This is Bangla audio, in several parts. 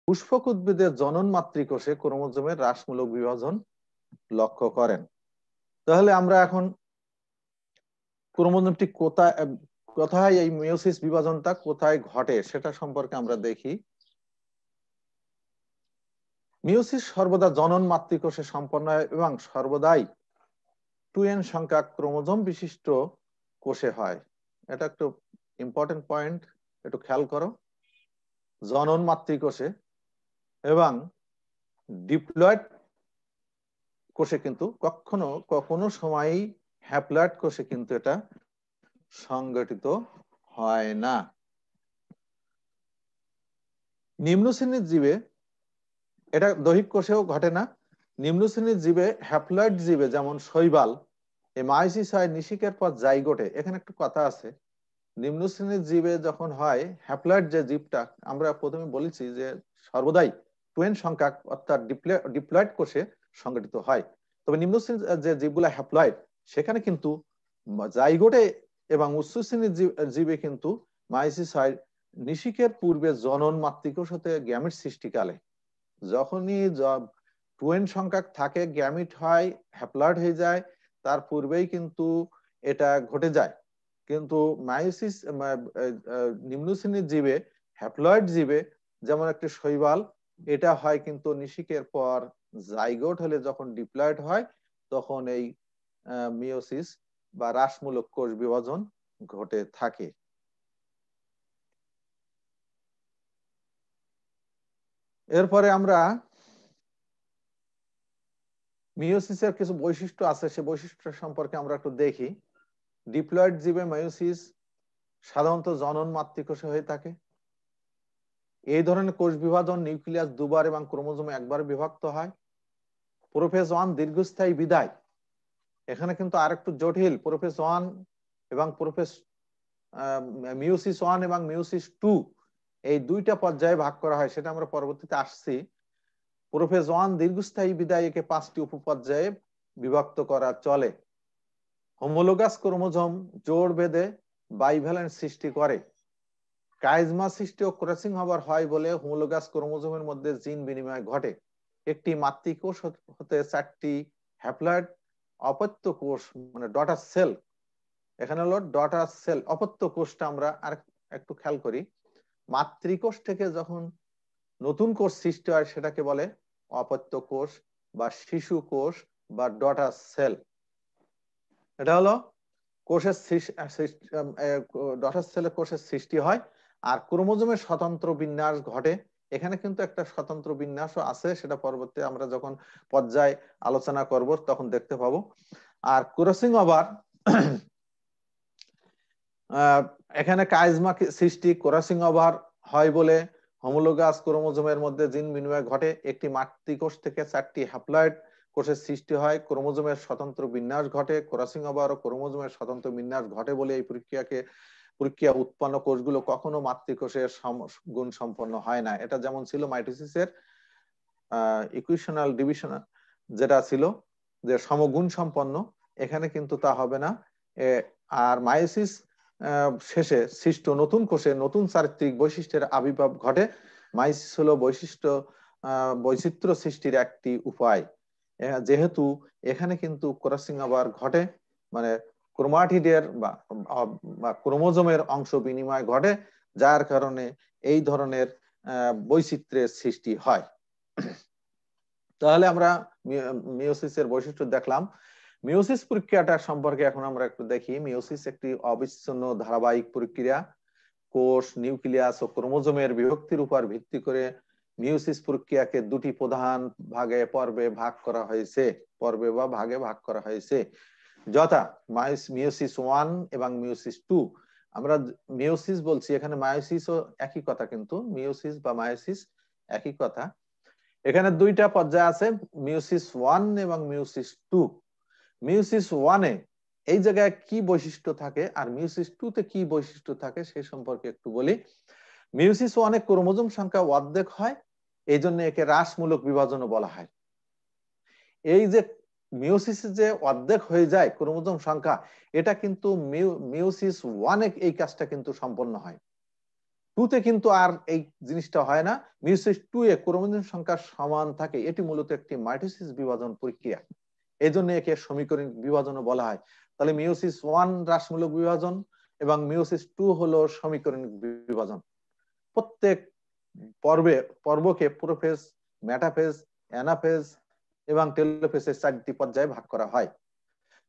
পুষ্পক উদ্ভিদের জনন মাতৃকোষে ক্রোমোজোমের হ্রাসমূলক বিভাজন লক্ষ্য করেন। তাহলে আমরা এখন ক্রোমোজোমটি কোথায় এই মিয়োসিস বিভাজনটা কোথায় ঘটে সেটা সম্পর্কে আমরা দেখি। মিয়োসিস সর্বদা জনন মাতৃকোষে সম্পন্ন হয় এবং সর্বদাই 2n সংখ্যক ক্রোমোজোম বিশিষ্ট কোষে হয়। এটা একটু ইম্পর্টেন্ট পয়েন্ট, একটু খেয়াল করো। জনন মাতৃকোষে এবং ডিপ্লয়েড কোষে কিন্তু কখনো সময়ই হ্যাপ্লয়েড কোষে কিন্তু এটা সংগঠিত হয় না। নিম্ন শ্রেণীর জীবে এটা দৈহিক কোষেও ঘটে না। নিম্ন শ্রেণীর জীবে হ্যাপ্লয়েড জীবে যেমন শৈবাল এই মায়োসিস হয় নিষিকের পর জাইগোটে। এখানে একটু কথা আছে, নিম্ন শ্রেণীর জীবে যখন হয় হ্যাপ্লয়েড যে জীবটা আমরা প্রথমে বলেছি যে সর্বদাই 2n সংখ্যক অর্থাৎ ডিপ্লয়েড কোষে সংগঠিত হয়, তবে নিম্ন শ্রেণীর যে জীবগুলা হ্যাপ্লয়েড সেখানে কিন্তু জাইগোটে এবং উচ্চ শ্রেণীর জীবে কিন্তু মায়োসিস হয় নিষিকের পূর্বে জনন মাতৃকোষ হতে গ্যামেট সৃষ্টিকালে। যখনই 2n সংখ্যক থাকে গ্যামিট হয় হ্যাপ্লয়েড হয়ে যায়, তার পূর্বেই কিন্তু এটা ঘটে যায়। কিন্তু মায়োসিস নিম্ন শ্রেণীর জীবে হ্যাপ্লয়েড জীবে যেমন একটা শৈবাল এটা হয় কিন্তু নিষিকের পর জাইগোট হলে যখন ডিপ্লয়েড হয় তখন এই মিয়োসিস বা হ্রাসমূলক কোষ বিভাজন ঘটে থাকে। এরপরে আমরা মিয়োসিসের কিছু বৈশিষ্ট্য আছে, সে বৈশিষ্ট্য সম্পর্কে আমরা একটু দেখি। ডিপ্লয়েড জীবে মায়োসিস সাধারণত জনন মাতৃকোষে হয়ে থাকে। এই ধরনের কোষ বিভাজন নিউক্লিয়াস দুবার এবং ক্রোমোজোম একবার বিভক্ত হয়। প্রোফেজ 1 দীর্ঘস্থায়ী বিদায়, এখানে কিন্তু আরেকটু জটিল। প্রোফেজ 1 এবং প্রোফেজ মিয়োসিস 1 এবং মিয়োসিস 2 এই দুইটা পর্যায়ে ভাগ করা হয়, সেটা আমরা পরবর্তীতে আসছি। প্রোফেজ 1 দীর্ঘস্থায়ী বিদায় একে 5টি উপপর্যায়ে বিভক্ত করা চলে। হোমোলোগাস ক্রোমোজোম জোড় বেঁধে বাইভ্যালেন্ট সৃষ্টি করে। কাইজমা সৃষ্টি ও ক্রসিং হবার হয় বলে হোমোলোগাস ক্রোমোজোমের মধ্যে জিন বিনিময় ঘটে। একটি মাতৃকোষ হতে 4টি হ্যাপ্লয়েড অপত্য কোষ মানে ডটার সেল, এখানে হলো ডটার সেল অপত্য কোষটা আমরা আর একটু খেয়াল করি। মাতৃকোষ থেকে যখন নতুন কোষ সৃষ্টি হয় সেটাকে বলে অপত্য কোষ বা শিশু কোষ বা ডটার সেল। এটা হলো কোষের ডটার সেলে কোষের সৃষ্টি হয়। আর ক্রোমোজোমের স্বতন্ত্র বিন্যাস ঘটে। এখানে কিন্তু একটা স্বতন্ত্র বিন্যাসও আছে, সেটা পরবর্তী আমরা যখন পর্যায়ে আলোচনা করব তখন দেখতে পাবো। আর ক্রসিং ওভার এখানে কাইজমা সৃষ্টি ক্রসিং ওভার হয় বলে হোমোলোগাস ক্রোমোজোমের মধ্যে জিন বিনিময় ঘটে। একটি মাতৃকোষ থেকে 4টি হ্যাপ্লয়েড কোষের সৃষ্টি হয়। ক্রোমোজোমের স্বতন্ত্র বিন্যাস ঘটে। ক্রসিং ওভার ও ক্রোমোজোমের স্বতন্ত্র বিন্যাস ঘটে বলে এই প্রক্রিয়া উৎপন্ন কোষগুলো কখনো মাতৃকোষের গুণ সম্পন্ন হয় না। এটা যেমন ছিল মাইটোসিসের ইকুয়েশনাল ডিভিশন যেটা ছিল যে সমগুণ সম্পন্ন, এখানে কিন্তু তা হবে না। আর মায়োসিস শেষে সৃষ্ট নতুন কোষে নতুন চারিত্রিক বৈশিষ্ট্যের আবির্ভাব ঘটে। মায়োসিস হলো বৈচিত্র্য সৃষ্টির একটি উপায়। যেহেতু এখানে কিন্তু ক্রসিং ওভার ঘটে মানে ক্রোমাটিডের বা ক্রোমোজোমের অংশ বিনিময় ঘটে, যার কারণে এই ধরনের বৈচিত্র্যের সৃষ্টি হয়। তাহলে আমরা মিয়োসিসের বৈশিষ্ট্য দেখলাম। মিয়োসিস প্রক্রিয়াটা সম্পর্কে এখন আমরা একটু দেখি। মিয়োসিস একটি অবিচ্ছিন্ন ধারাবাহিক প্রক্রিয়া। কোষ, নিউক্লিয়াস ও ক্রোমোজোমের বিভক্তির উপর ভিত্তি করে মিয়োসিস প্রক্রিয়াকে দুটি প্রধান পর্বে ভাগ করা হয়েছে, যথা মিয়োসিস 1 এবং মিয়োসিস 2। আমরা মিয়োসিস বলছি, এখানে মায়োসিসও একই কথা, কিন্তু মিয়োসিস বা মায়োসিস একই কথা। এখানে দুইটা পর্যায় আছে, মিয়োসিস 1 এবং মিয়োসিস 2। মিয়োসিস 1 এই জায়গায় কি বৈশিষ্ট্য থাকে আর মিয়োসিস 2 তে কি বৈশিষ্ট্য থাকে সেই সম্পর্কে একটু বলি। মিয়োসিস 1 ক্রোমোজোম সংখ্যা অর্ধেক হয়, এই জন্য একে হ্রাসমূলক বিভাজনও বলা হয়। এই যে মিয়োসিস যে অর্ধেক হয়ে যায় ক্রোমোজোম সংখ্যা, এটা কিন্তু মিয়োসিস 1 এই কাজটা কিন্তু সম্পন্ন হয়। টুতে কিন্তু আর এই জিনিসটা হয় না, মিওসিস টু এ ক্রোমোজোম সংখ্যা সমান থাকে। এটি মূলত একটি মাইটোসিস বিভাজন প্রক্রিয়া, এই জন্য একে সমীকরণিক বিভাজনও বলা হয়। তাহলে মিওসিস ওয়ান হ্রাসমূলক বিভাজন এবং মিওসিস টু হলো সমীকরণিক বিভাজন। প্রত্যেক পর্বকে প্রোফেজ, মেটাফেজ, অ্যানাফেজ এবং টেলোফেজের 4টি পর্যায়ে ভাগ করা হয়।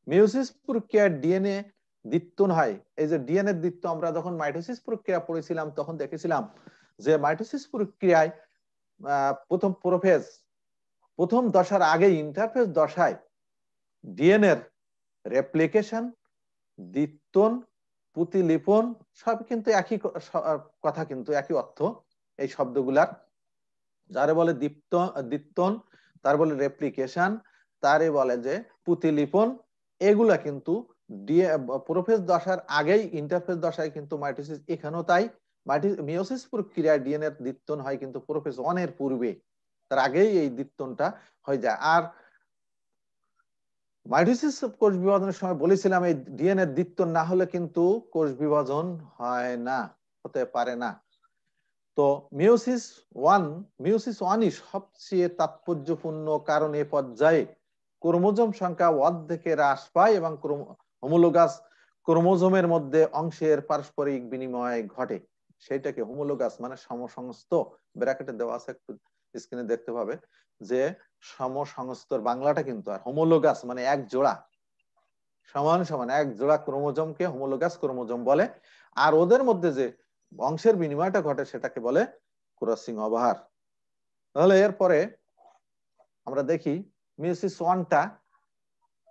মিওসিস প্রক্রিয়ায় ডিএনএ দ্বিত্বন হয়। এই যে ডিএনএ দ্বিত্ব আমরা যখন মাইটোসিস প্রক্রিয়া পড়েছিলাম তখন দেখেছিলাম যে মাইটোসিস প্রক্রিয়ায় প্রথম প্রোফেজ, প্রথম দশার আগে ইন্টারফেজ দশায় ডিএনএর রেপ্লিকেশন, দ্বিত্বন, প্রতিলিপন সব কিন্তু একই কথা, কিন্তু একই অর্থ এই শব্দগুলার। যারে বলে দ্বিত্বন, তার বলে রেপ্লিকেশন, তারে বলে যে প্রতিলিপন। এগুলা কিন্তু প্রোফেজ দশার আগেই ইন্টারফেজ দশায় কিন্তু মাইটোসিস, এখানেও তাই। মিওসিস প্রক্রিয়ায় ডিএনএ দ্বিত্বন হয় কিন্তু প্রোফেজ 1 এর পূর্বে, তার আগেই এই দ্বিত্বনটা হয়ে যায়। আর মাইটোসিস কোষ বিভাজনের সময় বলেছিলাম এই ডিএনএ দ্বিত্বন না হলে কিন্তু কোষ বিভাজন হয় না, হতে পারে না। তো মিওসিস ওয়ানই সবচেয়ে তাৎপর্যপূর্ণ, কারণ এ পর্যায়ে ক্রোমোজোম সংখ্যা অর্ধেকে হ্রাস পায় এবং হোমোলোগাস ক্রোমোজোমের মধ্যে অংশের পারস্পরিক বিনিময় ঘটে। সেটাকে হোমোলোগাস মানে সমসংস্থ, ব্র্যাকেটে দেওয়া আছে, একটু স্ক্রিনে দেখতে পাবে যে সমসংস্থর বাংলাটা কিন্তু, আর হোমোলোগাস মানে এক জোড়া, সমান সমান এক জোড়া ক্রোমোজোমকে হোমোলোগাস ক্রোমোজোম বলে। আর ওদের মধ্যে যে অংশের বিনিময়টা ঘটে সেটাকে বলে ক্রসিং ওভার। তাহলে এরপরে আমরা দেখি মিওসিস ওয়ানটা,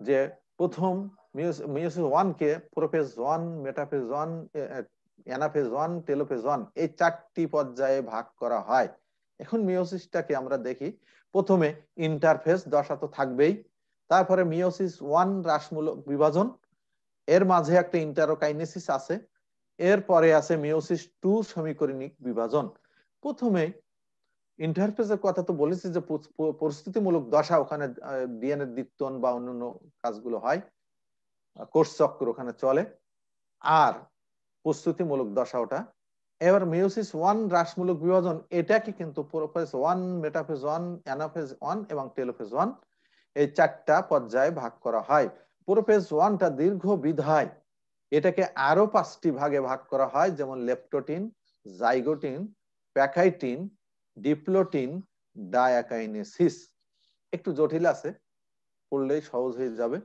যে প্রথম মিওসিস ওয়ানকে প্রোফেজ 1, মেটাফেজ 1, অ্যানাফেজ 1, টেলোফেজ 1 এই 4টি পর্যায়ে ভাগ করা হয়। এখন মিওসিসটাকে আমরা দেখি, প্রথমে ইন্টারফেজ দশা তো থাকবেই, তারপরে মিওসিস 1 হ্রাসমূলক বিভাজন, এর মাঝে একটা ইন্টারোকাইনেসিস আছে, এরপরে আছে মিওসিস 2 সমীকরণিক বিভাজন। প্রথমে ইন্টারফেসের কথা তো বলেছি যে পরিস্থিতিমূলক দশা, ওখানে ডিএনএ দ্বিত্বন বা অন্যান্য কাজগুলো হয়, কোষ চক্র ওখানে চলে। আর প্রস্তুতিমূলক দশা ওটা। এবার মিওসিস 1 হ্রাসমূলক বিভাজন, এটাকে কিন্তু প্রোফেজ 1, মেটাফেজ 1, অ্যানাফেজ 1 এবং টেলোফেজ 1 এই 4টা পর্যায়ে ভাগ করা হয়। প্রোফেজ 1টা দীর্ঘ বিধায় এটাকে আরো 5টি ভাগে ভাগ করা হয়, যেমন leptotene, zygotene, pachytene, diplotene, diakinesis. একটু জটিল আছে, পড়লেই সহজ হয়ে যাবে।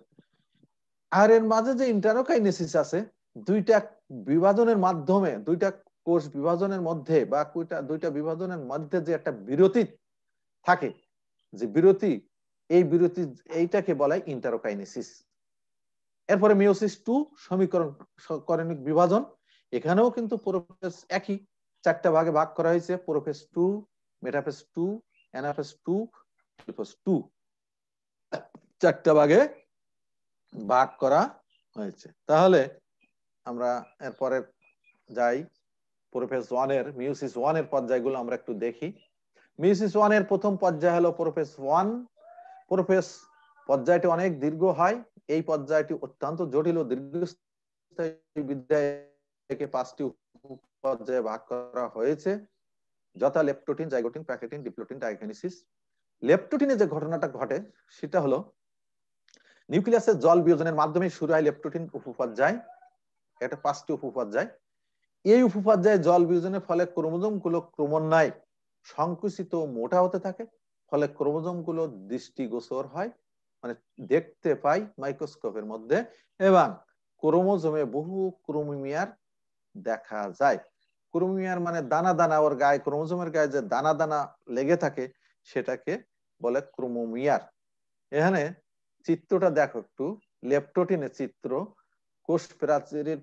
আর এর মাঝে যে ইন্টারোকাইনেসিস আছে, দুইটা বিভাজনের মাধ্যমে, দুইটা কোষ বিভাজনের মধ্যে বা দুইটা বিভাজনের মধ্যে যে একটা বিরতি থাকে, যে বিরতি, এই বিরতি এইটাকে বলে ইন্টারোকাইনেসিস। এরপরে মিওসিস 2 সমীকরণিক বিভাজন, এখানেও কিন্তু প্রোফেজ একই, 4টা ভাগে ভাগ করা হয়েছে, প্রোফেজ 2, মেটাফেজ 2, অ্যানাফেজ 2, টেলোফেজ 2, 4টা ভাগে ভাগ করা হয়েছে। তাহলে আমরা এরপরে যাই, প্রোফেজ 1 এর, মিওসিস 1 এর পর্যায়গুলো আমরা একটু দেখি। মিওসিস 1 এর প্রথম পর্যায় হলো প্রোফেজ 1। প্রোফেজ পর্যায়টি অনেক দীর্ঘ হয়। এই পর্যায়টি অত্যন্ত জটিল ও দীর্ঘস্থায়ী বিধায় একে 5টি উপপর্যায়ে ভাগ করা হয়েছে, যথা লেপ্টোটিন, জাইগোটিন, প্যাকেটিন, ডিপ্লোটিন, ডায়াকাইনেসিস। লেপ্টোটিনে যে ঘটনাটা ঘটে সেটা হলো নিউক্লিয়াসের জল বিয়োজনের মাধ্যমে শুরু হয় লেপ্টোটিন উপপর্যায়। এটা 5টি উপপর্যায়। এই উপপর্যায়ে জল বিয়োজনের ফলে ক্রোমোজোম গুলো ক্রমান্বয়ে সংকুচিত মোটা হতে থাকে, ফলে ক্রোমোজোম গুলো দৃষ্টিগোচর হয়, মানে দেখতে পাই মাইক্রোস্কোপের মধ্যে, এবং ক্রোমোজোমে বহু ক্রোমোমিয়ার দেখা যায়। ক্রোমোমিয়ার মানে দানা দানা, ওর গায়ে, ক্রোমোজোমের গায়ে যে দানা দানা লেগে থাকে সেটাকে বলে ক্রোমোমিয়ার। এখানে চিত্রটা দেখো একটু, লেপ্টোটিনের চিত্র, কোষ প্রাচীরের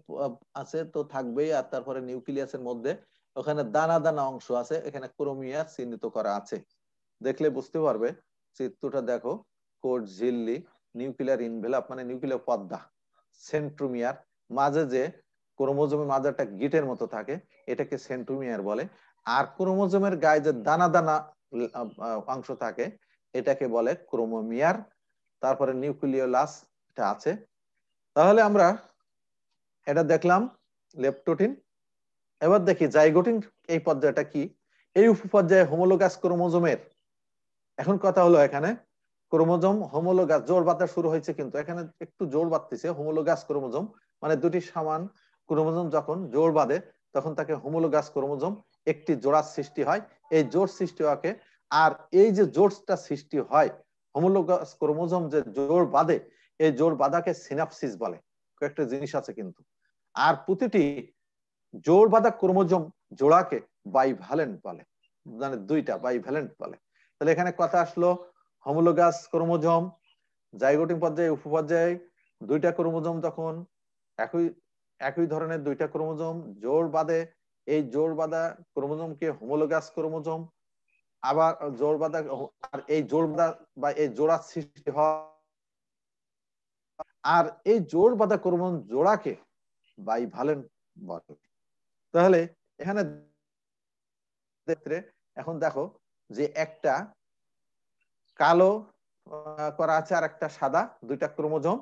আছে তো থাকবেই, আর তারপরে নিউক্লিয়াসের মধ্যে ওখানে দানা দানা অংশ আছে, এখানে ক্রোমিয়ার চিহ্নিত করা আছে, দেখলে বুঝতে পারবে। চিত্রটা দেখো, কোষ ঝিল্লি, নিউক্লিয়ার ইনভেলাপ মানে নিউক্লিয়ার পর্দা, সেন্ট্রোমিয়ার, মাঝে যে ক্রোমোজোমের মাঝে একটা গিটের মতো থাকে এটাকে সেন্ট্রোমিয়ার বলে, আর ক্রোমোজোমের গায়ে যে দানা দানা অংশ থাকে এটাকে বলে ক্রোমোমিয়ার। তারপরে নিউক্লিওলাস এটা আছে। তাহলে আমরা এটা দেখলাম লেপ্টোটিন। এবার দেখি জাইগোটিন এই পর্যায়টা কি। এই উপপর্যায়ে হোমোলোগাস ক্রোমোজোমের, এখন কথা হলো এখানে ক্রোমোজোম হোমোলোগাস জোড় বাঁধা শুরু হয়েছে, কিন্তু এখানে একটু জোড় বাঁধতেছে। হোমোলোগাস ক্রোমোজোম মানে দুটি সমান ক্রোমোজোম যখন জোড় বাঁধে তখন তাকে হোমোলোগাস ক্রোমোজোম, একটি জোড়ার সৃষ্টি হয়। এই জোড় সৃষ্টি হওয়াকে, আর এই যে জোড়টা সৃষ্টি হয় হোমোলোগাস ক্রোমোজোম যে জোড় বাঁধে, এই জোড় বাঁধাকে সিনাপসিস বলে। কয়েকটা জিনিস আছে কিন্তু। আর প্রতিটি জোড় বাঁধা ক্রোমোজোম জোড়াকে বাইভ্যালেন্ট বলে, মানে দুইটা বাইভ্যালেন্ট বলে। তাহলে এখানে কথা আসলো হোমোলোগাস ক্রোমোজোম, জাইগোটিক পর্যায়ে উপপর্যায়ে দুইটা ক্রোমোজোম তখন একই একই ধরনের দুইটা ক্রোমোজোম জোড় বাঁধে, এই জোড় বাঁধা ক্রোমোজোমকে হোমোলোগাস ক্রোমোজোম। আবার জোড় বাঁধা, আর এই জোড় বাঁধা বা এই জোড়া সৃষ্টি হয়, আর এই জোড় বাঁধা ক্রোমোজোম জোড়াকে বাইভ্যালেন্ট বলে। তাহলে এখানে ক্ষেত্রে এখন দেখো যে একটা কালো করা আছে আর একটা সাদা, দুইটা ক্রোমোজোম।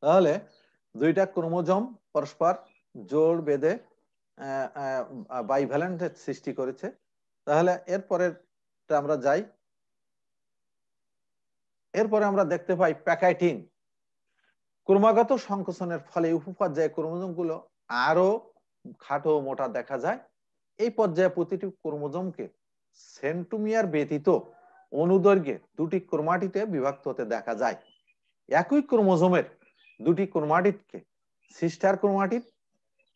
তাহলে দুইটা ক্রোমোজোম পরস্পর জোড় বেঁধে বাইভ্যালেন্ট সৃষ্টি করেছে। তাহলে এরপরে আমরা যাই, এরপরে আমরা দেখতে পাই প্যাকাইটিন। ক্রমাগত সংকোচনের ফলে উপপর্যায়ে ক্রোমোজোম গুলো আরো খাটো মোটা দেখা যায়। এই পর্যায়ে প্রতিটি ক্রোমোজোমকে সেন্ট্রোমিয়ার ব্যতীত অনুদৈর্ঘ্যে দুটি ক্রোমাটিডে বিভক্ত হতে দেখা যায়। একই ক্রোমোজোমের দুটি ক্রোমাটিডকে সিস্টার ক্রোমাটিড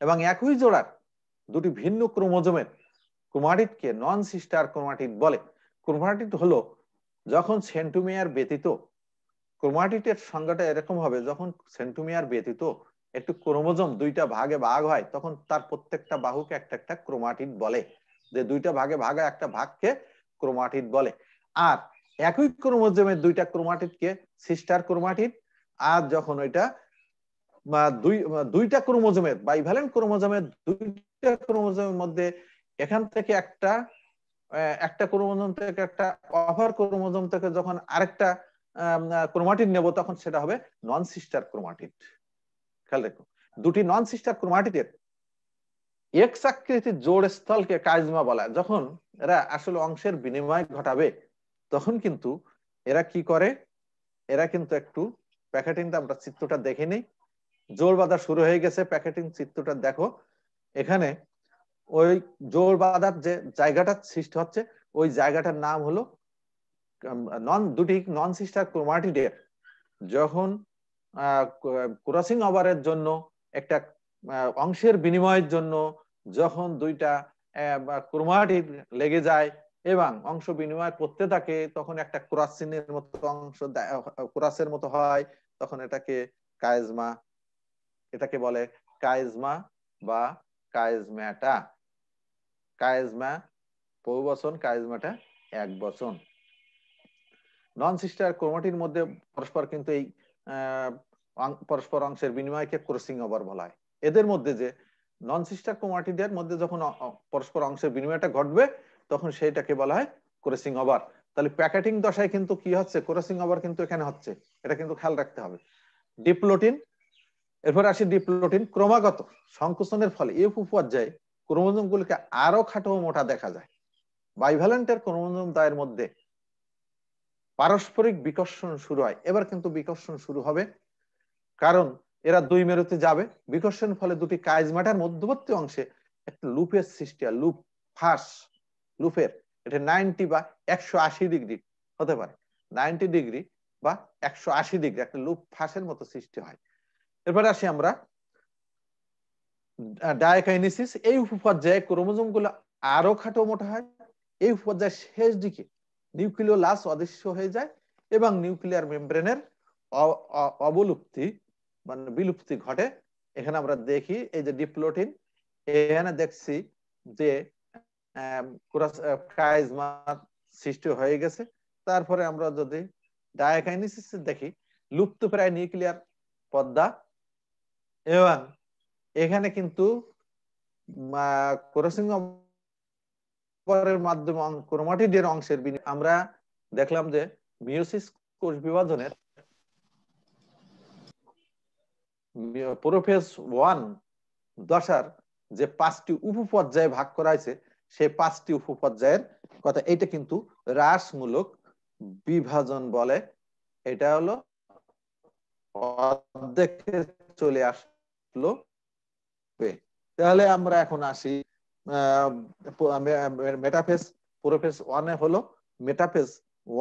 এবং একই জোড়ার দুটি ভিন্ন ক্রোমোজোমের ক্রোমাটিডকে নন সিস্টার ক্রোমাটিড বলে। ক্রোমাটিড হলো যখন সেন্ট্রোমিয়ার ব্যতীত, ক্রোমাটিডের সংজ্ঞাটা এরকম হবে, যখন সেন্ট্রোমিয়ার ব্যতীত একটু ক্রোমোজোম দুইটা ভাগে ভাগ হয় তখন তার প্রত্যেকটা বাহুকে একটা একটা ক্রোমাটিড বলে। যে দুইটা ভাগে ভাগ হয় একটা ভাগকে ক্রোমাটিড বলে। আর একই ক্রোমোজোমের দুইটা ক্রোমাটিডকে সিস্টার ক্রোমাটিড। আর যখন ওইটা দুইটা ক্রোমোজোমের বাইভ্যালেন্ট ক্রোমোজোমের দুইটা ক্রোমোজোমের মধ্যে এখান থেকে একটা একটা ক্রোমোজোম থেকে একটা অভার ক্রোমোজোম থেকে যখন আরেকটা ক্রোমাটিড নেব তখন সেটা হবে নন সিস্টার ক্রোমাটিড। খেয়াল রেখো, দুটি নন সিস্টার ক্রোমাটিডের এক্স আকৃতির জোড় স্থলকে কাইজমা বলা। যখন এরা আসলে অংশের বিনিময় ঘটাবে তখন কিন্তু এরা কি করে, এরা কিন্তু একটু প্যাকেটিংটা আমরা চিত্রটা দেখে নিই। জোড় বাঁধা শুরু হয়ে গেছে, প্যাকেটিং চিত্রটা দেখো। এখানে ওই জোড় বাঁধার যে জায়গাটা সৃষ্টি হচ্ছে ওই জায়গাটার নাম হলো দুটি নন সিস্টার ক্রোমাটিডের যখন ক্রসিং ওভারের জন্য একটা অংশের বিনিময়ের জন্য যখন দুইটা ক্রোমাটিড লেগে যায় এবং অংশ বিনিময় করতে থাকে তখন একটা ক্রস চিহ্নের মতো অংশ ক্রসের মতো হয়, তখন এটাকে কাইজমা, এটাকে বলে কাইজমা বা কাইজম্যাটা। কাইজমা বহুবচন, কাইজমাটা এক বচন। নন সিস্টার ক্রোমাটির মধ্যে পরস্পর কিন্তু এই পরস্পর অংশের বিনিময়কে ক্রসিং ওভার বলা হয়। এদের মধ্যে যে নন সিস্টার ক্রোমাটিডের মধ্যে যখন পরস্পর অংশের বিনিময়টা ঘটবে তখন সেইটাকে বলা হয় ক্রসিং ওভার। তাহলে প্যাকেটিং দশায় কিন্তু কি হচ্ছে, ক্রসিং ওভার কিন্তু এখানে হচ্ছে, এটা কিন্তু খেয়াল রাখতে হবে। ডিপ্লোটিন, এরপর আসি ডিপ্লোটিন। ক্রমাগত সংকোচনের ফলে এই উপপর্যায়ে ক্রোমোজোম গুলিকে আরো খাটো মোটা দেখা যায়। বাইভ্যালেন্টের ক্রোমোজোম দ্বয়ের মধ্যে পারস্পরিক বিকর্ষণ শুরু হয়। এবার কিন্তু বিকর্ষণ শুরু হবে, কারণ এরা দুই মেরুতে যাবে। বিকর্ষণের ফলে দুটি কাইজমাটার মধ্যবর্তী অংশে একটা লুপের সৃষ্টি হয়। লুপ ফাঁস, লুপের এটা 90 বা 180 ডিগ্রি হতে পারে, 90 ডিগ্রি বা 180 ডিগ্রি একটা লুপ ফাঁসের মতো সৃষ্টি হয়। এরপর আসি আমরা ডায়াকাইনেসিস। এই উপপর্যায়ে ক্রোমোজোম গুলো আরো খাটো মোটা হয়। এই উপপর্যায়ের শেষ দিকে নিউক্লিওলাস অদৃশ্য হয়ে যায় এবং নিউক্লিয়ার মেমব্রেনের অবলুপ্তি মানে বিলুপ্তি ঘটে। এখানে আমরা দেখি এই যে ডিপ্লোটিন, এখানে দেখছি যে কাইজমা সৃষ্টি হয়ে গেছে। তারপরে আমরা যদি ডায়াকাইনেসিস দেখি, লুপ্তপ্রায় নিউক্লিয়ার পর্দা, এবং এখানে কিন্তু ক্রসিং ওভারের মাধ্যমে ক্রোমাটিডের অংশের আমরা দেখলাম যে মিয়োসিস কোষ বিভাজনের প্রোফেজ 1 দশার যে 5টি উপপর্যায়ে ভাগ করা হয়েছে সেই 5টি উপপর্যায়ের কথা, এটা কিন্তু হ্রাসমূলক বিভাজন বলে। এটা হলো অর্ধেকে চলে আসলো। তাহলে আমরা এখন আসি মেটাফেজ প্রোফেজ 1 হলো মেটাফেজ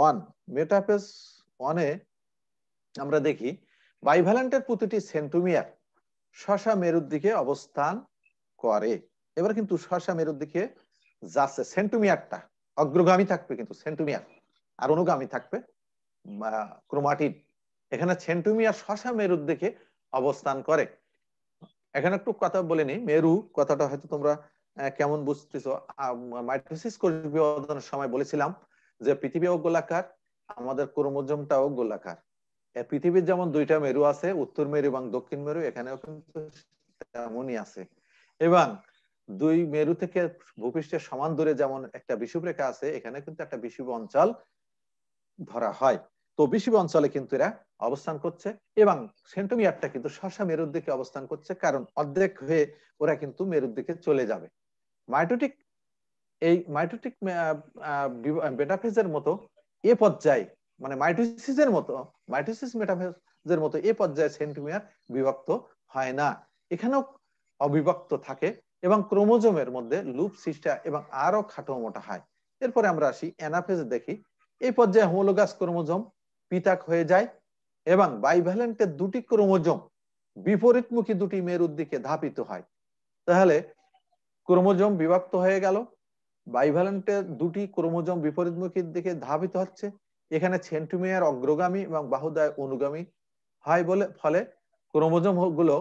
1। মেটাফেজ 1 আমরা দেখি বাইভ্যালেন্টের প্রতিটি সেন্ট্রোমিয়ার শশা মেরুর দিকে অবস্থান করে। এবার কিন্তু শশা মেরুর দিকে যাচ্ছে, সেন্ট্রোমিয়ারটা অগ্রগামী থাকবে কিন্তু সেন্ট্রোমিয়ার, আর অনুগামী থাকবে ক্রোমাটিড। এখানে সেন্ট্রোমিয়ার শশা মেরুর দিকে অবস্থান করে। এখানে একটু কথা বলে নি, মেরু কথাটা হয়তো তোমরা কেমন বুঝতেছো। মাইটোসিস কোষ বিভাজনের সময় বলেছিলাম যে পৃথিবীও গোলাকার, আমাদের ক্রোমোজোমটাও গোলাকার। পৃথিবীর যেমন 2টা মেরু আছে, উত্তর মেরু এবং দক্ষিণ মেরু, এখানেও কিন্তু তেমনই আছে। এবং 2 মেরু থেকে ভূপৃষ্ঠের সমান দূরে যেমন একটা বিষুব রেখা আছে, এখানে কিন্তু একটা বিষুব অঞ্চল ধরা হয়। তো বিষুব অঞ্চলে কিন্তু এরা অবস্থান করছে এবং সেন্ট্রোমিয়ারটা কিন্তু শশা মেরুর দিকে অবস্থান করছে, কারণ অর্ধেক হয়ে ওরা কিন্তু মেরুর দিকে চলে যাবে। মাইটোটিক এই মাইটোটিক মেটাফেজের মতো এ পর্যায়ে, মানে মাইটোসিসের মতো, মাইটোসিস মেটাফেজের মতো এ পর্যায়ে সেন্ট্রোমিয়ার বিভক্ত হয় না, এখানেও অবিভক্ত থাকে এবং ক্রোমোজোমের মধ্যে লুপ সিস্টা এবং আরো খাটো মোটা হয়। এরপরে আমরা আসি অ্যানাফেজ দেখি। এই পর্যায়ে হোমোলোগাস ক্রোমোজোম পৃথক হয়ে যায় এবং বাইভ্যালেন্টের 2টি ক্রোমোজোম বিপরীতমুখী 2টি মেরুর দিকে ধাপিত হয়। তাহলে ক্রোমোজোম বিভক্ত হয়ে গেল, বাইভ্যালেন্টের 2টি ক্রোমোজোম বিপরীতমুখীর দিকে ধাবিত হচ্ছে। এখানে সেন্ট্রোমিয়ার অগ্রগামী এবং বাহুদ্বয় অনুগামী হয় বলে ফলে ক্রোমোজোম গুলো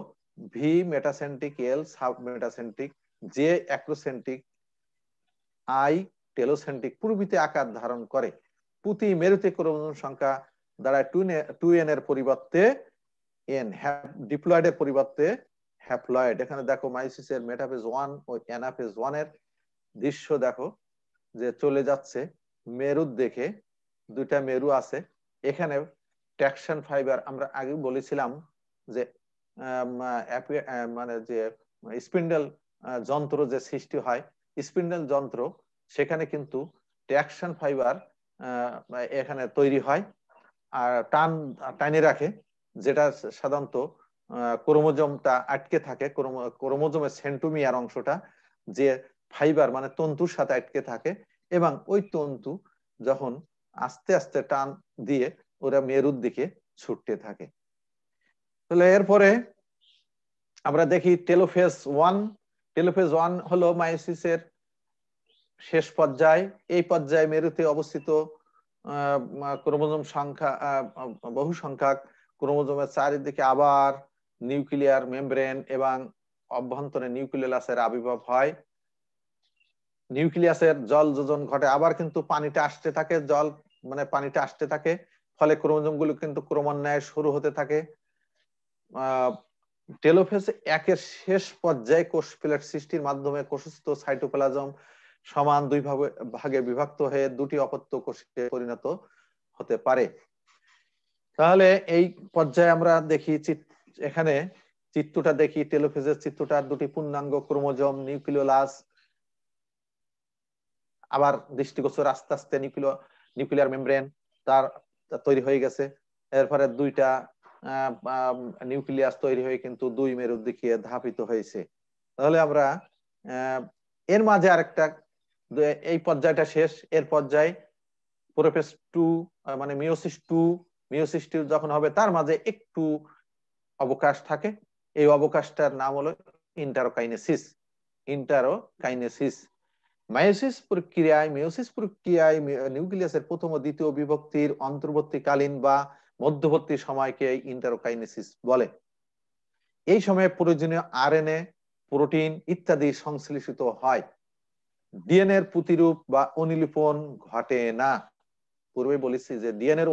V metacentric, L sub metacentric, J acrocentric, I telocentric প্রভৃতি আকার ধারণ করে। প্রতি মেরুতে ক্রোমোজোম সংখ্যা দাঁড়ায় 2n এর পরিবর্তে এন, ডিপ্লয়েডের পরিবর্তে হ্যাপ্লয়েড। এখানে দেখো মাইসিসের মেটাফেজ 1 ও অ্যানাফেজ 1 এর দৃশ্য দেখো, যে চলে যাচ্ছে মেরুর দেখে, 2টা মেরু আছে। এখানে ট্রাকশন ফাইবার, আমরা আগে বলেছিলাম যে মানে যে স্পিন্ডেল যন্ত্র যে সৃষ্টি হয়, স্পিন্ডেল যন্ত্র, সেখানে কিন্তু ট্রাকশন ফাইবার এখানে তৈরি হয় আর টানে রাখে, যেটা সাধারণত ক্রোমোজোমটা আটকে থাকে, ক্রোমোজোমের সেন্ট্রোমিয়ার অংশটা যে ফাইবার মানে তন্তুর সাথে আটকে থাকে, এবং ওই তন্তু যখন আস্তে আস্তে টান দিয়ে ওরা মেরুর দিকে ছুটতে থাকে। তাহলে এরপরে আমরা দেখি টেলোফেজ 1। টেলোফেজ 1 হলো মায়োসিসের শেষ পর্যায়। এই পর্যায়ে মেরুতে অবস্থিত ক্রোমোজোম সংখ্যা বহু সংখ্যক ক্রোমোজোমের চারিদিকে আবার নিউক্লিয়ার মেমব্রেন এবং অভ্যন্তরে নিউক্লিয়াসের আবির্ভাব হয়। নিউক্লিয়াসের জল যোজন ঘটে, আবার কিন্তু পানিটা আসতে থাকে, জল মানে পানিটা আসতে থাকে, ফলে ক্রোমোজোম গুলো কিন্তু ক্রমান্বয়ে শুরু হতে থাকে। টেলোফেজ 1 এর শেষ পর্যায়ে কোষ প্লেট সৃষ্টির মাধ্যমে কোষস্থ সাইটোপ্লাজম সমান 2 ভাগে বিভক্ত হয়ে 2টি অপত্য কোষে পরিণত হতে পারে। তাহলে এই পর্যায়ে আমরা দেখি এখানে চিত্রটা দেখি, টেলোফেজের চিত্রটা 2টি পূর্ণাঙ্গ ক্রোমোজোম, নিউক্লিওলাস, আবার দৃষ্টিগোচর আস্তে আস্তে নিউক্লিয়ার মেমব্রেন তার তৈরি হয়ে গেছে। এরপরে 2টা নিউক্লিয়াস তৈরি হয়ে কিন্তু 2 মেরুর দিকে ধাপিত হয়েছে। তাহলে আমরা এর মাঝে আরেকটা, এই পর্যায়টা শেষ, এর পর্যায়ে প্রোফেজ 2 মানে মিওসিস 2, মিওসিস 2 যখন হবে তার মাঝে একটু অবকাশ থাকে। এই অবকাশটার নাম হলো ইন্টারোকাইনেসিস। ইন্টারোকাইনেসিস মেয়োসিস প্রক্রিয়ায় নিউক্লিয়াসের প্রথম ও দ্বিতীয় বিভক্তির অন্তর্বর্তীকালীন বা মধ্যবর্তী সময়কে ইন্টারোকাইনেসিস বলে। এই সময়ে প্রয়োজনীয় আরএনএ, প্রোটিন ইত্যাদি সংশ্লেষিত হয়। ডিএনএ এর প্রতিরূপ বা অনুলিপন ঘটে না। পূর্বে বলেছি যে ডিএনএ এর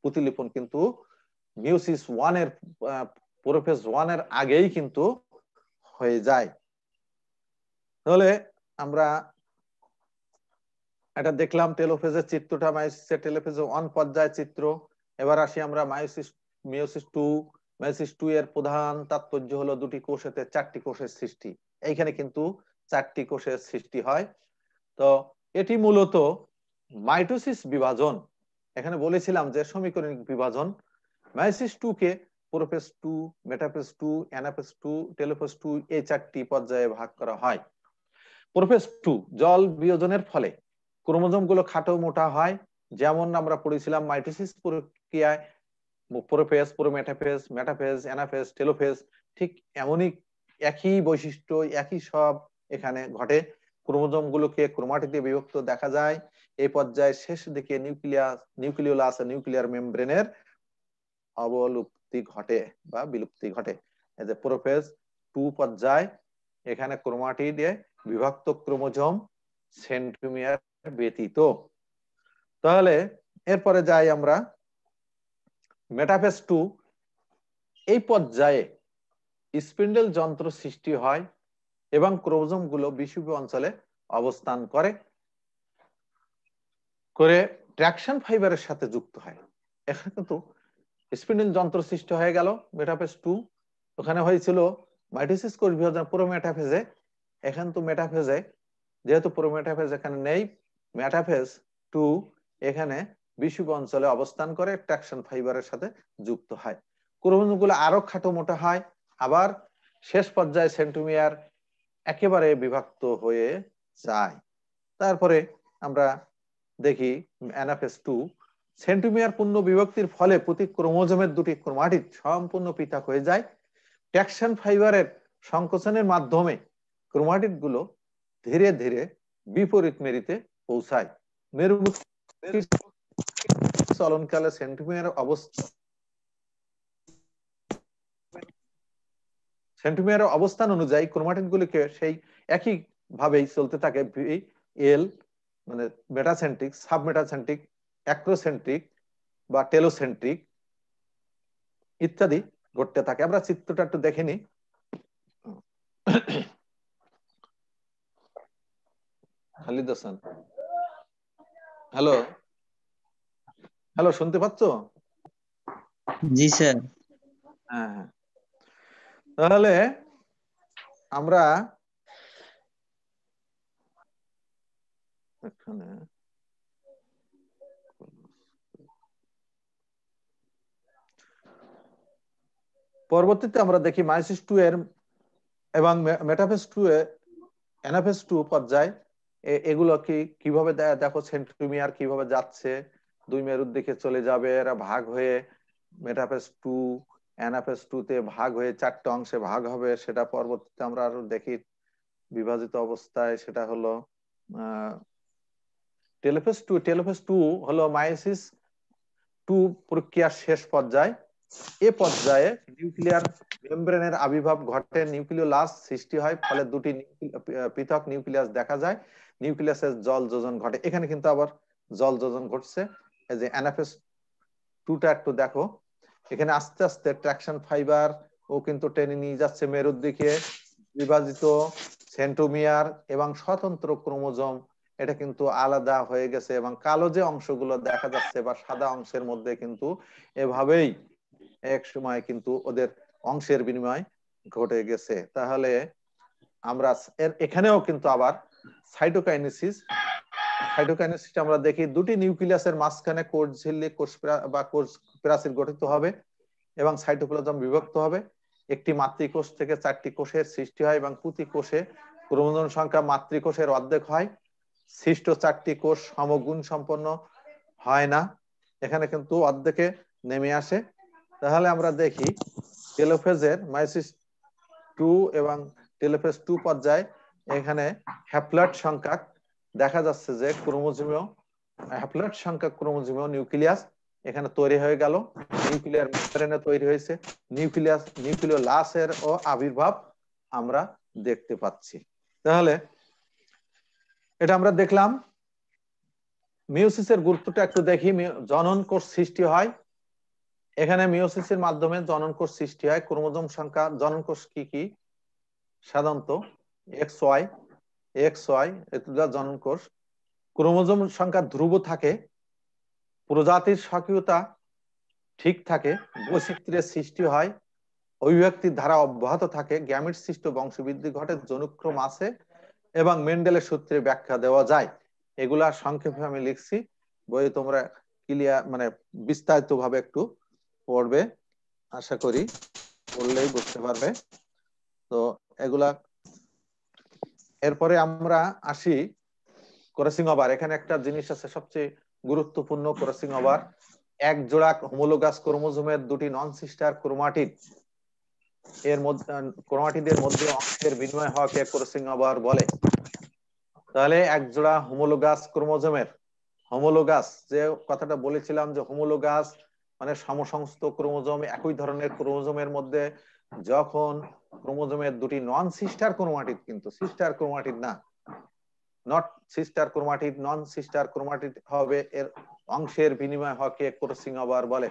প্রতিলিপন কিন্তু মিওসিস 1 এর প্রোফেজ 1 এর আগেই কিন্তু হয়ে যায়। তাহলে আমরা এটা দেখলাম টেলোফেজের চিত্রটা, মায়োসিসের টেলোফেজের 1 পর্যায় চিত্র। এবার আসি আমরা মিওসিস 2 মায়োসিস 2 এর প্রধান তাৎপর্য হলো দুটি কোষেতে 4টি কোষের সৃষ্টি। এইখানে কিন্তু 4টি কোষের সৃষ্টি হয়। তো এটি মূলত মাইটোসিস বিভাজন। এখানে বলেছিলাম যে সমীকরণিক বিভাজন। মায়োসিস 2 কে প্রোফেজ 2, মেটাফেজ 2, অ্যানাফেজ 2, টেলোফেজ 2 এই 4টি পর্যায়ে ভাগ করা হয়। প্রোফেজ 2 জল বিয়োজনের ফলে ক্রোমোজোম গুলো খাটো মোটা হয়। যেমন আমরা পড়েছিলাম মাইটোসিস প্রক্রিয়ায় prophase, prometaphase, metaphase, anaphase, telophase, ঠিক এমনই একই বৈশিষ্ট্য, একই সব এখানে ঘটে। ক্রোমোজোম গুলোকে ক্রোমাটিডে বিভক্ত দেখা যায়। এই পর্যায়ে শেষ দিকে নিউক্লিওলাস নিউক্লিয়ার মেমব্রেনের অবলুপ্তি ঘটে বা বিলুপ্তি ঘটে। এই যে প্রোফেজ 2 পর্যায়, এখানে ক্রোমাটিডে বিভক্ত ক্রোমোজোম সেন্ট্রোমিয়ার ব্যতীত। তাহলে এরপরে যাই আমরা মেটাফেজ 2। এই পর্যায়ে স্পিন্ডেল যন্ত্র সৃষ্টি হয় এবং ক্রোমোজোম গুলো বিষুবীয় অঞ্চলে অবস্থান করে ট্রাকশন ফাইবারের সাথে যুক্ত হয়। এখানে কিন্তু স্পিন্ডেল যন্ত্র সৃষ্টি হয়ে গেল মেটাফেজ 2। ওখানে হয়েছিল মাইটোসিস কোষ বিভাজন প্রোমেটাফেজে। এখানে তো মেটাফেজে, যেহেতু প্রোমেটাফেজ এখানে নেই, মেটাফেজ 2 এখানে বিষুবীয় অঞ্চলে অবস্থান করে ট্রাকশন ফাইবারের সাথে যুক্ত হয়। ক্রোমোজোমগুলো আরো খাটো মোটা হয়। আবার শেষ পর্যায়ে সেন্ট্রোমিয়ার একেবারে বিভক্ত হয়ে যায়। তারপরে আমরা দেখি অ্যানাফেজ 2। সেন্ট্রোমিয়ার পূর্ণ বিভক্তির ফলে প্রতি ক্রোমোজোমের দুটি ক্রোমাটিড সম্পূর্ণ পৃথক হয়ে যায়। ট্রাকশন ফাইবারের সংকোচনের মাধ্যমে ক্রোমাটিড গুলো ধীরে ধীরে বিপরীত মেরুতে পৌঁছায়। মেরুমুখী চলনকালে সেন্ট্রোমিয়ারের অবস্থান অনুযায়ী ক্রোমাটিড গুলিকে সেই একই ভাবেই চলতে থাকে। এল মানে মেটাসেন্ট্রিক, সাবমেটাসেন্ট্রিক, অ্যাক্রোসেন্ট্রিক বা টেলোসেন্ট্রিক ইত্যাদি ঘটতে থাকে। আমরা চিত্রটা একটু দেখে নিই। খালিদ হাসান, হ্যালো হ্যালো, শুনতে পাচ্ছ? জি স্যার। হ্যাঁ হ্যাঁ। তাহলে আমরা এখানে পরবর্তীতে আমরা দেখি মায়োসিস 2 এর এবং মেটাফেজ 2 এর অ্যানাফেজ 2 পর্যায় এগুলো কিভাবে দেখো সেন্ট্রোমিয়ার কিভাবে যাচ্ছে, দুই মেরুর দিকে চলে যাবে, এরা ভাগ হয়ে মেটাফেজ 2 অ্যানাফেজ 2 তে ভাগ হয়ে 4টে অংশে ভাগ হবে। সেটা পরবর্তীতে আমরা আরো দেখি বিভাজিত অবস্থায়। সেটা হলো টেলোফেজ 2 হলো মায়োসিস 2 প্রক্রিয়ার শেষ পর্যায়। এ পর্যায়ে নিউক্লিয়ার মেমব্রেনের আবির্ভাব ঘটে, নিউক্লিওলাস সৃষ্টি হয়, ফলে দুটি পৃথক নিউক্লিয়াস দেখা যায়। নিউক্লিয়াসের জল যোজন ঘটে। এখানে কিন্তু আবার জল যোজন ঘটছে। এই যে অ্যানাফেজ 2টা একটু দেখো, এখানে আস্তে আস্তে ট্রাকশন ফাইবার ও কিন্তু টেনে নিয়ে যাচ্ছে মেরুর দিকে। বিভাজিত সেন্ট্রোমিয়ার এবং স্বতন্ত্র ক্রোমোজোম এটা কিন্তু আলাদা হয়ে গেছে, এবং কালো যে অংশগুলো দেখা যাচ্ছে বা সাদা অংশের মধ্যে কিন্তু এভাবেই এক সময় কিন্তু ওদের অংশের বিনিময় ঘটে গেছে। তাহলে আমরা এখানেও কিন্তু আবার সাইটোকাইনেসিস আমরা দেখি দুটি নিউক্লিয়াসের মাঝখানে কোষ ঝিল্লি বা কোষ প্রাচীর গঠিত হবে এবং সাইটোপ্লাজম বিভক্ত হবে। একটি মাতৃকোষ থেকে 4টি কোষের সৃষ্টি হয় এবং প্রতি কোষে ক্রোমোজোম সংখ্যা মাতৃকোষের অর্ধেক হয়। সৃষ্ট 4টি কোষ সমগুণ সম্পন্ন হয় না, এখানে কিন্তু অর্ধেকে নেমে আসে। তাহলে আমরা দেখি টেলোফেজের মায়োসিস 2 এবং টেলোফেজ 2 পর্যায়ে এখানে হ্যাপ্লয়েড সংখ্যা দেখা যাচ্ছে যে হ্যাপ্লয়েড সংখ্যা ক্রোমোজোমীয় নিউক্লিয়াস এখানে তৈরি হয়ে গেল। নিউক্লিয়ার মেমব্রেনে তৈরি হয়েছে। নিউক্লিওলাসের ও আবির্ভাব আমরা দেখতে পাচ্ছি। তাহলে এটা আমরা দেখলাম। মিওসিসের গুরুত্বটা একটু দেখি। জনন কোষ সৃষ্টি হয়। এখানে মিওসিসের মাধ্যমে জনন কোষ সৃষ্টি হয়। ক্রোমোজোম সংখ্যা, জনন কোষ কি কি? সাধারণত XY এগুলা জনন কোষ। ক্রোমোজোম সংখ্যা ধ্রুব থাকে, প্রজাতির সক্রিয়তা ঠিক থাকে, বৈচিত্র্যের সৃষ্টি হয়, অভিব্যক্তির ধারা অব্যাহত থাকে, গ্যামেট সৃষ্ট বংশবৃদ্ধি ঘটে, জনুক্রম আছে এবং মেন্ডেলের সূত্রে ব্যাখ্যা দেওয়া যায়। এগুলা সংক্ষেপে আমি লিখছি, বইয়ে তোমরা ক্লিয়ার মানে বিস্তারিত ভাবে একটু পড়বে, আশা করি পড়লেই বুঝতে পারবে। তো এগুলা, এরপরে আমরা আসি ক্রসিং ওভার। এখানে একটা জিনিস আছে সবচেয়ে গুরুত্বপূর্ণ, ক্রসিং ওভার। এক জোড়া হোমোলোগাস ক্রোমোজোমের দুটি নন সিস্টার ক্রোমাটিড এর মধ্যে, ক্রোমাটিডের মধ্যে অংশের বিনিময় হওয়াকে ক্রসিং ওভার বলে। তাহলে এক জোড়া হোমোলোগাস ক্রোমোজোমের, হোমোলোগাস যে কথাটা বলেছিলাম যে হোমোলোগাস মানে সমসংস্থ ক্রোমোজোম, একই ধরনের ক্রোমোজোমের মধ্যে যখন ক্রোমোজোমের দুটি নন সিস্টার ক্রোমাটিড, কিন্তু সিস্টার ক্রোমাটিড না, not sister chromatid, non sister chromatid হবে, এর অংশের বিনিময় হওয়াকে ক্রসিং ওভার বলে।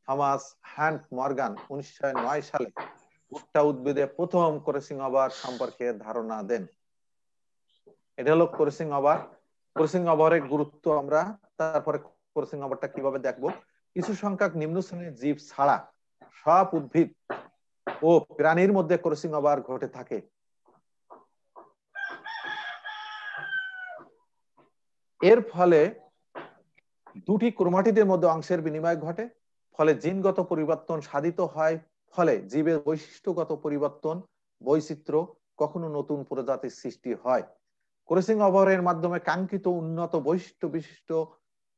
থমাস হ্যান্ট মর্গান 1909 সালে ভুট্টা উদ্ভিদে প্রথম ক্রসিং ওভার সম্পর্কে ধারণা দেন। এটা হলো ক্রসিং ওভার। ক্রসিং ওভারের গুরুত্ব আমরা তারপরে ক্রসিং ওভারটা কিভাবে দেখবো। কিছু সংখ্যক নিম্ন শ্রেণীর জীব ছাড়া সব উদ্ভিদ ও প্রাণীর মধ্যে ক্রসিং ওভার ঘটে থাকে। এর ফলে দুটি ক্রোমাটিডের মধ্যে অংশের বিনিময় ঘটে, ফলে জিনগত পরিবর্তন সাধিত হয়, ফলে জীবের বৈশিষ্ট্যগত পরিবর্তন, বৈচিত্র্য, কখনো নতুন প্রজাতির সৃষ্টি হয়। ক্রসিং ওভারের মাধ্যমে কাঙ্ক্ষিত উন্নত বৈশিষ্ট্য বিশিষ্ট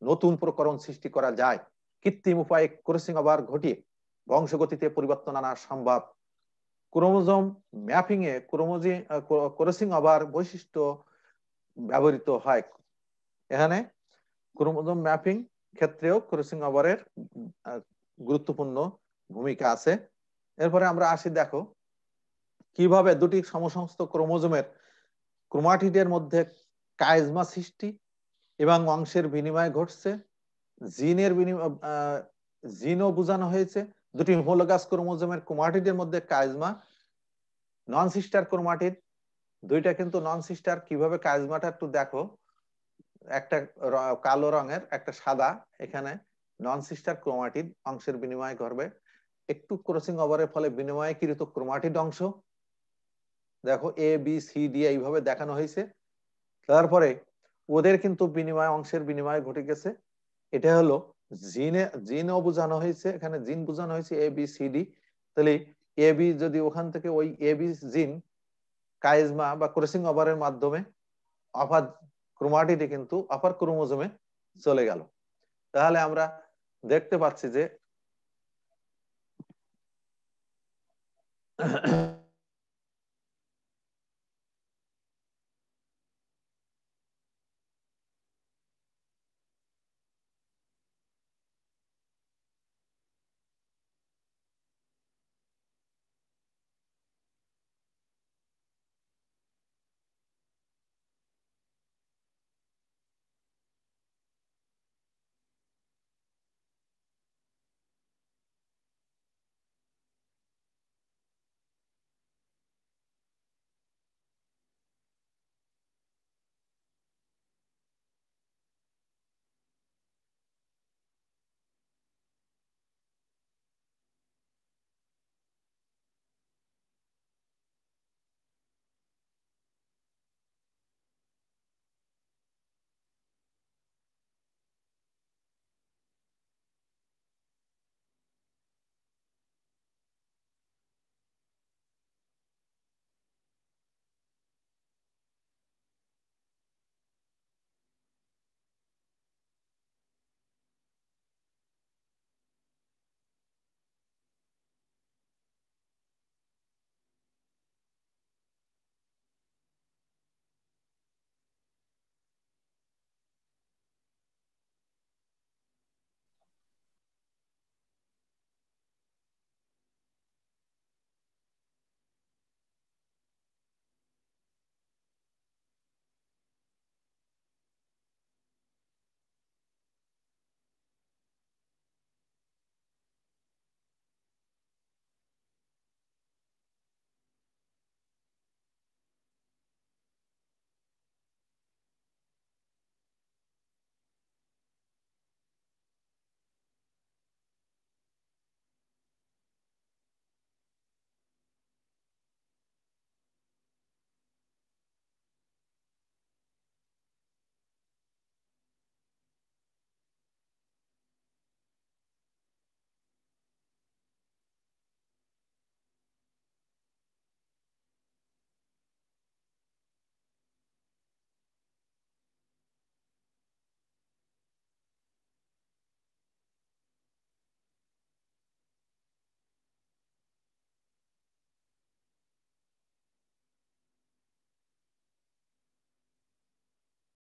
নতুন প্রকরণ সৃষ্টি করা যায়। কৃত্রিম উপায়ে ক্রসিং ওভার ঘটিয়ে বংশগতিতে পরিবর্তন আনা সম্ভব। ক্রোমোজোম ম্যাপিং এ ক্রসিং ওভার বৈশিষ্ট্য ব্যবহৃত হয়। এখানে ক্রোমোজোম ম্যাপিং ক্ষেত্রেও ক্রসিং ওভারের গুরুত্বপূর্ণ ভূমিকা আছে। এরপরে আমরা আসি, দেখো কিভাবে দুটি সমসংস্থ ক্রোমোজোমের ক্রোমাটিডের মধ্যে কাইজমা সৃষ্টি এবং অংশের বিনিময় ঘটছে। জিনের বিনিময়, জিনও বোঝানো হয়েছে। দুটি হোমোলোগাস ক্রোমোজোমের ক্রোমাটিডের মধ্যে কাইজমা, নন সিস্টার ক্রোমাটিড দুইটা কিন্তু নন সিস্টার। কিভাবে কাইজমাটা একটু দেখো, একটা কালো রঙের একটা সাদা, এখানে নন সিস্টার ক্রোমাটিড অংশের বিনিময় ঘটবে একটু ক্রসিং ওভারের ফলে বিনিময়কৃত ক্রোমাটিড অংশ দেখো এ বি সি ডি এইভাবে দেখানো হয়েছে। তারপরে ওদের কিন্তু বিনিময় অংশের বিনিময় ঘটে গেছে। এটা হলো জিনও বোঝানো হয়েছে, এখানে জিন বোঝানো হয়েছে এ বি সি ডি। তাহলে এ বি যদি ওখান থেকে ওই এ বি জিন কাইজমা বা ক্রসিং ওভারের মাধ্যমে আপার ক্রোমাটিডে কিন্তু আপার ক্রোমোজোমে চলে গেল। তাহলে আমরা দেখতে পাচ্ছি যে